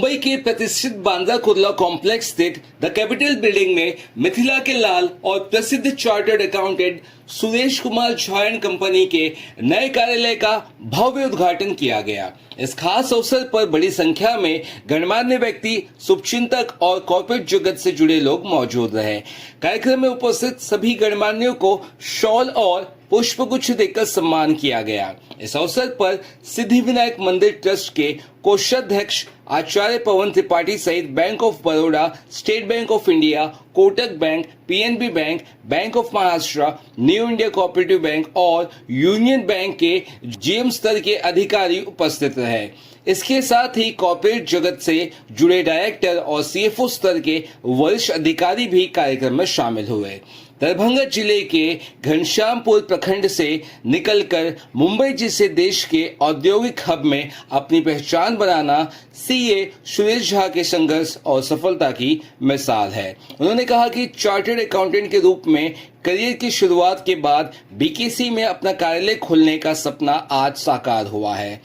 मुंबई के प्रतिष्ठित बांद्रा कुर्ला कॉम्प्लेक्स स्थित द कैपिटल बिल्डिंग में मिथिला के लाल और प्रसिद्ध chartered accountant Suresh Kumar Jha and company के नए कार्यालय का भव्य उद्घाटन किया गया। इस खास अवसर पर बड़ी संख्या में गणमान्य व्यक्ति, शुभचिंतक और कॉर्पोरेट जगत से जुड़े लोग मौजूद रहे। कार्यक्रम में उपस्थित सभी गणमान्यों को शॉल और पुष्पगुच्छ देकर सम्मान किया गया। इस अवसर पर सिद्धिविनायक मंदिर ट्रस्ट के कोषाध्यक्ष आचार्य पवन त्रिपाठी सहित bank of Baroda, state bank of India, Kotak bank, PNB bank, bank of Maharashtra, new India cooperative bank और यूनियन बैंक के जीएम स्तर के अधिकारी उपस्थित रहे। इसके साथ ही कॉर्पोरेट जगत से जुड़े डायरेक्टर और सीएफओ स्तर के वरिष्ठ अधिकारी भी कार्यक्रम में शामिल हुए। दरभंगा जिले के घनश्यामपुर प्रखंड से निकलकर मुंबई जैसे देश के औद्योगिक हब में अपनी पहचान बनाना सीए सुरेश झा के संघर्ष और सफलता की मिसाल है। उन्होंने कहा कि चार्टर्ड अकाउंटेंट के रूप में करियर की शुरुआत के बाद बीकेसी में अपना कार्यालय खोलने का सपना आज साकार हुआ है।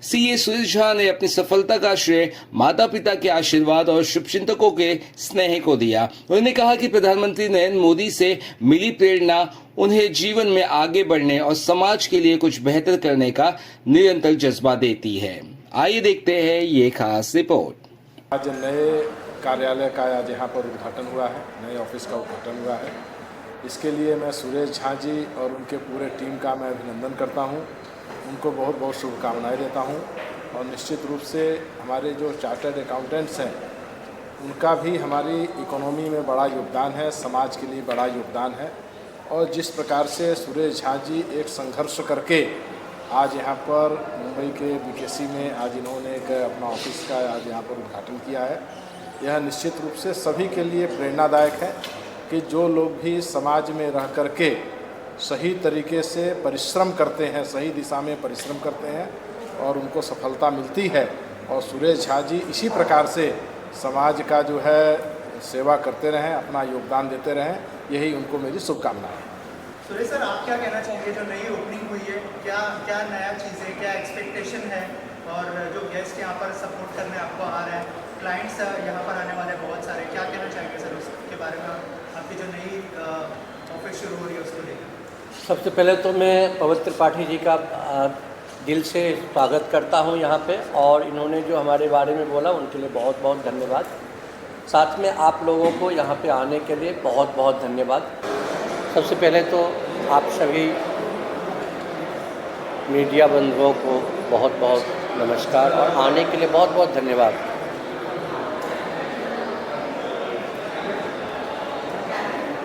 सीए सुरेश झा ने अपनी सफलता का श्रेय माता पिता के आशीर्वाद और शुभचिंतकों के स्नेह को दिया। उन्होंने कहा कि प्रधानमंत्री नरेंद्र मोदी से मिली प्रेरणा उन्हें जीवन में आगे बढ़ने और समाज के लिए कुछ बेहतर करने का निरंतर जज्बा देती है। आइए देखते हैं ये खास रिपोर्ट। आज नए कार्यालय का आज यहाँ पर उद्घाटन हुआ है, नए ऑफिस का उद्घाटन हुआ है। इसके लिए मैं सुरेश झा जी और उनके पूरे टीम का मैं अभिनंदन करता हूँ, उनको बहुत बहुत शुभकामनाएं देता हूं। और निश्चित रूप से हमारे जो चार्टर्ड अकाउंटेंट्स हैं उनका भी हमारी इकोनॉमी में बड़ा योगदान है, समाज के लिए बड़ा योगदान है। और जिस प्रकार से सुरेश झा जी एक संघर्ष करके आज यहाँ पर मुंबई के बीकेसी में आज इन्होंने एक अपना ऑफिस का आज यहाँ पर उद्घाटन किया है, यह निश्चित रूप से सभी के लिए प्रेरणादायक है कि जो लोग भी समाज में रह करके सही तरीके से परिश्रम करते हैं, सही दिशा में परिश्रम करते हैं और उनको सफलता मिलती है। और सुरेश झा जी इसी प्रकार से समाज का जो है सेवा करते रहें, अपना योगदान देते रहें, यही उनको मेरी शुभकामनाएं हैं। सुरेश सर, आप क्या कहना चाहेंगे, जो नई ओपनिंग हुई है, क्या नया चीज़ है, क्या एक्सपेक्टेशन है, और जो गेस्ट यहाँ पर सपोर्ट करने आपको आ रहे हैं, क्लाइंट्स यहाँ पर आने वाले बहुत सारे, क्या कहना चाहेंगे सर उसके बारे में, आपकी जो नई ऑफिस शुरू हो रही है उसको लेकर? सबसे पहले तो मैं पवन त्रिपाठी जी का दिल से स्वागत करता हूं यहाँ पे, और इन्होंने जो हमारे बारे में बोला उनके लिए बहुत बहुत धन्यवाद। साथ में आप लोगों को यहाँ पे आने के लिए बहुत बहुत धन्यवाद। सबसे पहले तो आप सभी मीडिया बंधुओं को बहुत बहुत नमस्कार और आने के लिए बहुत बहुत धन्यवाद।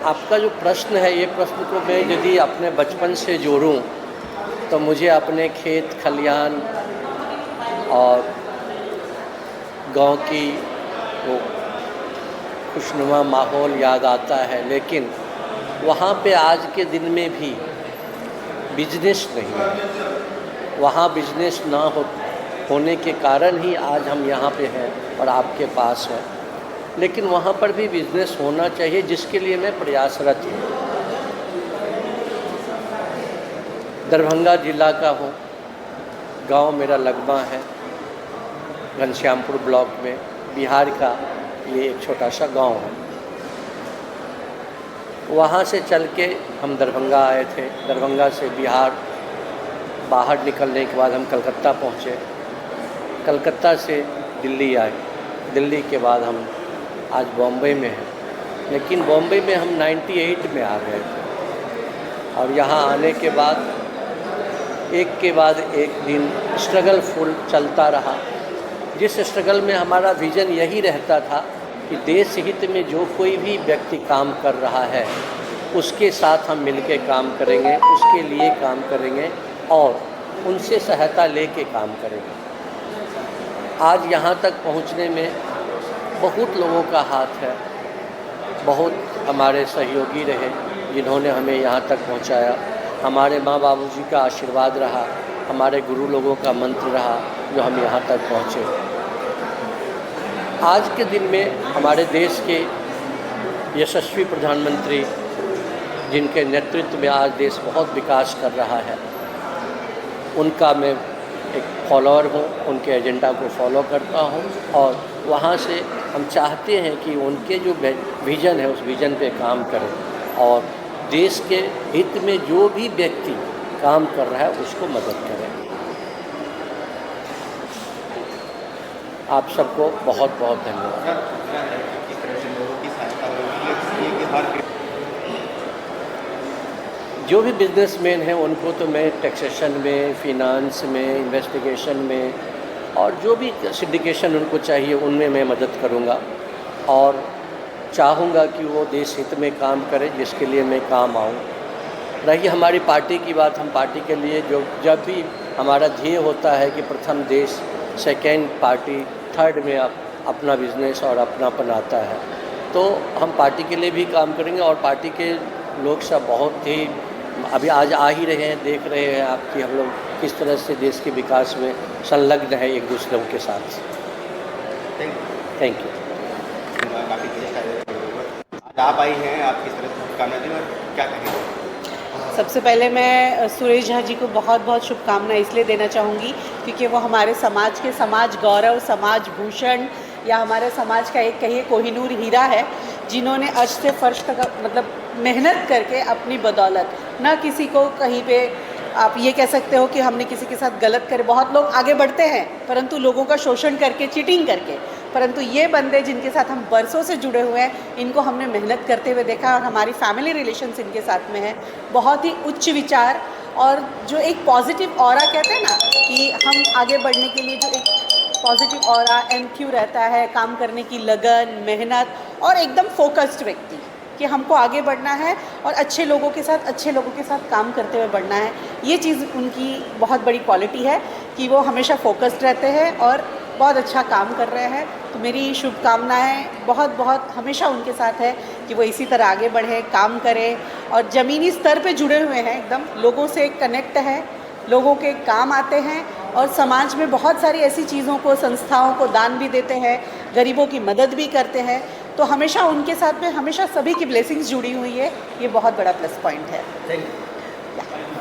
आपका जो प्रश्न है, ये प्रश्न को मैं यदि अपने बचपन से जोड़ूं तो मुझे अपने खेत खलियान और गांव की वो खुशनुमा माहौल याद आता है। लेकिन वहाँ पे आज के दिन में भी बिजनेस नहीं है। वहाँ बिजनेस ना होने के कारण ही आज हम यहाँ पे हैं और आपके पास हैं। लेकिन वहाँ पर भी बिजनेस होना चाहिए, जिसके लिए मैं प्रयासरत हूँ। दरभंगा जिला का हूँ, गांव मेरा लगमा है, घनश्यामपुर ब्लॉक में, बिहार का ये एक छोटा सा गांव है। वहाँ से चल के हम दरभंगा आए थे। दरभंगा से बिहार बाहर निकलने के बाद हम कलकत्ता पहुँचे। कलकत्ता से दिल्ली आए। दिल्ली के बाद हम आज बॉम्बे में हैं। लेकिन बॉम्बे में हम 98 में आ गए थे, और यहाँ आने के बाद एक के बाद एक दिन स्ट्रगल फुल चलता रहा। जिस स्ट्रगल में हमारा विज़न यही रहता था कि देश हित में जो कोई भी व्यक्ति काम कर रहा है उसके साथ हम मिलके काम करेंगे, उसके लिए काम करेंगे और उनसे सहायता लेके काम करेंगे। आज यहाँ तक पहुँचने में बहुत लोगों का हाथ है, बहुत हमारे सहयोगी रहे जिन्होंने हमें यहाँ तक पहुँचाया। हमारे माँ बाबूजी का आशीर्वाद रहा, हमारे गुरु लोगों का मंत्र रहा, जो हम यहाँ तक पहुँचे। आज के दिन में हमारे देश के यशस्वी प्रधानमंत्री, जिनके नेतृत्व में आज देश बहुत विकास कर रहा है, उनका मैं एक फॉलोअर हूँ, उनके एजेंडा को फॉलो करता हूँ और वहाँ से हम चाहते हैं कि उनके जो विज़न है उस विज़न पे काम करें और देश के हित में जो भी व्यक्ति काम कर रहा है उसको मदद करें। आप सबको बहुत बहुत धन्यवाद। किस तरह से लोगों की सहायता होगी कि हर जो भी बिजनेसमैन हैं उनको तो मैं टैक्सेशन में, फिनांस में, इन्वेस्टिगेशन में और जो भी सिंडिकेशन उनको चाहिए उनमें मैं मदद करूंगा और चाहूँगा कि वो देश हित में काम करें जिसके लिए मैं काम आऊँ। रही हमारी पार्टी की बात, हम पार्टी के लिए जो जब भी हमारा ध्येय होता है कि प्रथम देश, सेकेंड पार्टी, थर्ड में अपना बिजनेस और अपनापन आता है तो हम पार्टी के लिए भी काम करेंगे और पार्टी के लोग सब बहुत ही अभी आज आ ही रहे हैं, देख रहे हैं आप कि हम लोग किस तरह से देश के विकास में संलग्न है एक दूसरे के साथ। Thank you. काफ़ी आज आप आई हैं, आप किस तरह से शुभकामनाएं दी और क्या कहेंगे? सबसे पहले मैं सुरेश झा जी को बहुत बहुत शुभकामनाएं इसलिए देना चाहूँगी क्योंकि वो हमारे समाज के समाज गौरव, समाज भूषण या हमारे समाज का एक कहिए कोहिनूर हीरा है, जिन्होंने अर्श से फर्श तक मतलब मेहनत करके अपनी बदौलत ना किसी को कहीं पे आप ये कह सकते हो कि हमने किसी के साथ गलत करे। बहुत लोग आगे बढ़ते हैं परंतु लोगों का शोषण करके, चीटिंग करके, परंतु ये बंदे जिनके साथ हम बरसों से जुड़े हुए हैं इनको हमने मेहनत करते हुए देखा और हमारी फैमिली रिलेशंस इनके साथ में है। बहुत ही उच्च विचार और जो एक पॉजिटिव ऑरा कहते हैं ना कि हम आगे बढ़ने के लिए जो एक पॉजिटिव ऑरा MQ रहता है, काम करने की लगन, मेहनत और एकदम फोकस्ड व्यक्ति कि हमको आगे बढ़ना है और अच्छे लोगों के साथ काम करते हुए बढ़ना है। ये चीज़ उनकी बहुत बड़ी क्वालिटी है कि वो हमेशा फोकस्ड रहते हैं और बहुत अच्छा काम कर रहे हैं। तो मेरी शुभकामनाएं बहुत बहुत हमेशा उनके साथ है कि वो इसी तरह आगे बढ़े, काम करें और ज़मीनी स्तर पे जुड़े हुए हैं, एकदम लोगों से कनेक्ट है, लोगों के काम आते हैं और समाज में बहुत सारी ऐसी चीज़ों को, संस्थाओं को दान भी देते हैं, गरीबों की मदद भी करते हैं। तो हमेशा उनके साथ में हमेशा सभी की ब्लेसिंग्स जुड़ी हुई है, ये बहुत बड़ा प्लस पॉइंट है। Thank you.